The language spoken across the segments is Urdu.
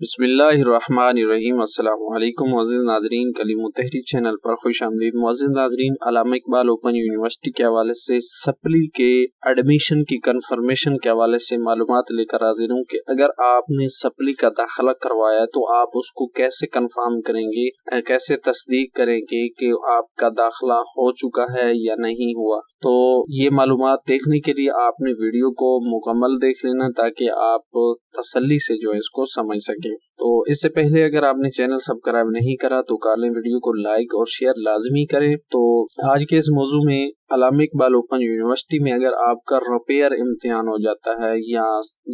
بسم اللہ الرحمن الرحیم۔ السلام علیکم معزز ناظرین، کلیم التحریر چینل پر خوش آمدید۔ معزز ناظرین، علامہ اقبال اوپن یونیورسٹی کے حوالے سے سپلی کے ایڈمیشن کی کنفرمیشن کے حوالے سے معلومات لے کر حاضر ہوں کہ اگر آپ نے سپلی کا داخلہ کروایا تو آپ اس کو کیسے کنفرم کریں گے، کیسے تصدیق کریں گے کہ آپ کا داخلہ ہو چکا ہے یا نہیں ہوا۔ تو یہ معلومات دیکھنے کے لیے آپ نے ویڈیو کو مکمل دیکھ لینا تاکہ آپ تسلی سے جو ہے اس کو سمجھ سکیں۔ تو اس سے پہلے اگر آپ نے چینل سبسکرائب نہیں کرا تو کر لیں، ویڈیو کو لائک اور شیئر لازمی کریں۔ تو آج کے اس موضوع میں علامہ اقبال اوپن یونیورسٹی میں اگر آپ کا رپیئر امتحان ہو جاتا ہے یا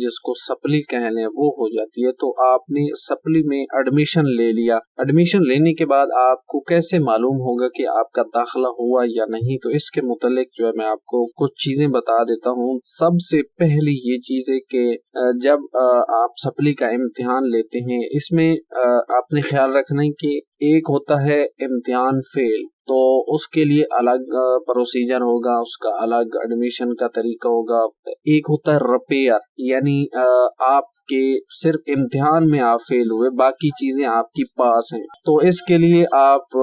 جس کو سپلی کہہ لیں وہ ہو جاتی ہے تو آپ نے سپلی میں ایڈمیشن لے لیا، ایڈمیشن لینے کے بعد آپ کو کیسے معلوم ہوگا کہ آپ کا داخلہ ہوا یا نہیں؟ تو اس کے متعلق جو ہے میں آپ کو کچھ چیزیں بتا دیتا ہوں۔ سب سے پہلی یہ چیز ہے کہ جب آپ سپلی کا امتحان لیتے ہیں اس میں آپ نے خیال رکھنا ہے کہ ایک ہوتا ہے امتحان فیل، تو اس کے لیے الگ پروسیجر ہوگا، اس کا الگ ایڈمیشن کا طریقہ ہوگا۔ ایک ہوتا ہے رپیئر، یعنی آپ کے صرف امتحان میں آپ فیل ہوئے، باقی چیزیں آپ کی پاس ہیں، تو اس کے لیے آپ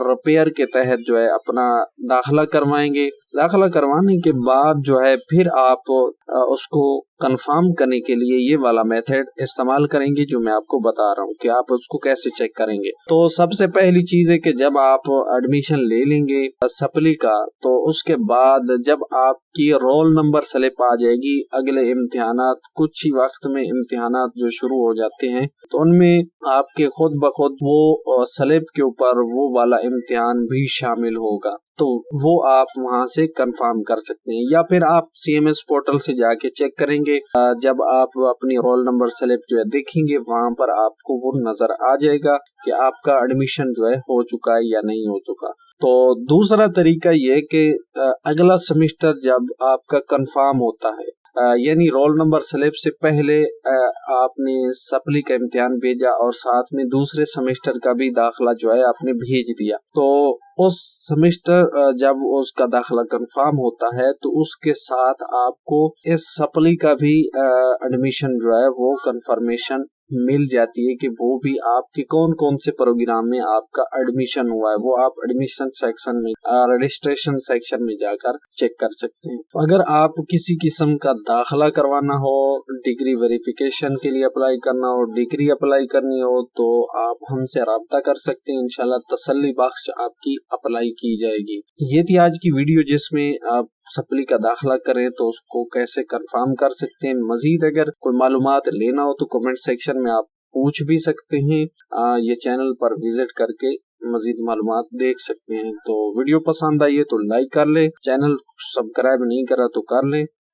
رپیئر کے تحت جو ہے اپنا داخلہ کروائیں گے۔ داخلہ کروانے کے بعد جو ہے پھر آپ اس کو کنفرم کرنے کے لیے یہ والا میتھڈ استعمال کریں گے جو میں آپ کو بتا رہا ہوں کہ آپ اس کو کیسے چیک کریں گے۔ تو سب سے پہلی چیز ہے کہ جب آپ ایڈمیشن لے لیں گے سپلی کا تو اس کے بعد جب آپ کی رول نمبر سلپ آ جائے گی، اگلے امتحانات کچھ ہی وقت میں امتحانات جو شروع ہو جاتے ہیں تو ان میں آپ کے خود بخود وہ سلپ کے اوپر وہ والا امتحان بھی شامل ہوگا، تو وہ آپ وہاں سے کنفرم کر سکتے ہیں، یا پھر آپ سی ایم ایس پورٹل سے جا کے چیک کریں گے۔ جب آپ اپنی رول نمبر سلپ جو ہے دیکھیں گے وہاں پر آپ کو وہ نظر آ جائے گا کہ آپ کا ایڈمیشن جو ہے ہو چکا ہے یا نہیں ہو چکا۔ تو دوسرا طریقہ یہ کہ اگلا سیمسٹر جب آپ کا کنفرم ہوتا ہے، یعنی رول نمبر سلپ سے پہلے آپ نے سپلی کا امتحان بھیجا اور ساتھ میں دوسرے سیمسٹر کا بھی داخلہ جو ہے آپ نے بھیج دیا، تو اس سیمسٹر جب اس کا داخلہ کنفرم ہوتا ہے تو اس کے ساتھ آپ کو اس سپلی کا بھی ایڈمیشن جو ہے وہ کنفرمیشن مل جاتی ہے کہ وہ بھی آپ کے کون کون سے پروگرام میں آپ کا ایڈمیشن ہوا ہے، وہ آپ ایڈمیشن سیکشن میں رجسٹریشن سیکشن میں جا کر چیک کر سکتے ہیں۔ اگر آپ کسی قسم کا داخلہ کروانا ہو، ڈگری ویریفیکیشن کے لیے اپلائی کرنا ہو، ڈگری اپلائی کرنی ہو تو آپ ہم سے رابطہ کر سکتے ہیں، انشاءاللہ تسلی بخش آپ کی اپلائی کی جائے گی۔ یہ تھی آج کی ویڈیو جس میں آپ سپلی کا داخلہ کریں تو اس کو کیسے کنفرم کر سکتے ہیں۔ مزید اگر کوئی معلومات لینا ہو تو کمنٹ سیکشن میں آپ پوچھ بھی سکتے ہیں، یہ چینل پر وزٹ کر کے مزید معلومات دیکھ سکتے ہیں۔ تو ویڈیو پسند آئی ہے تو لائک کر لیں، چینل سبسکرائب نہیں کرا تو کر لیں۔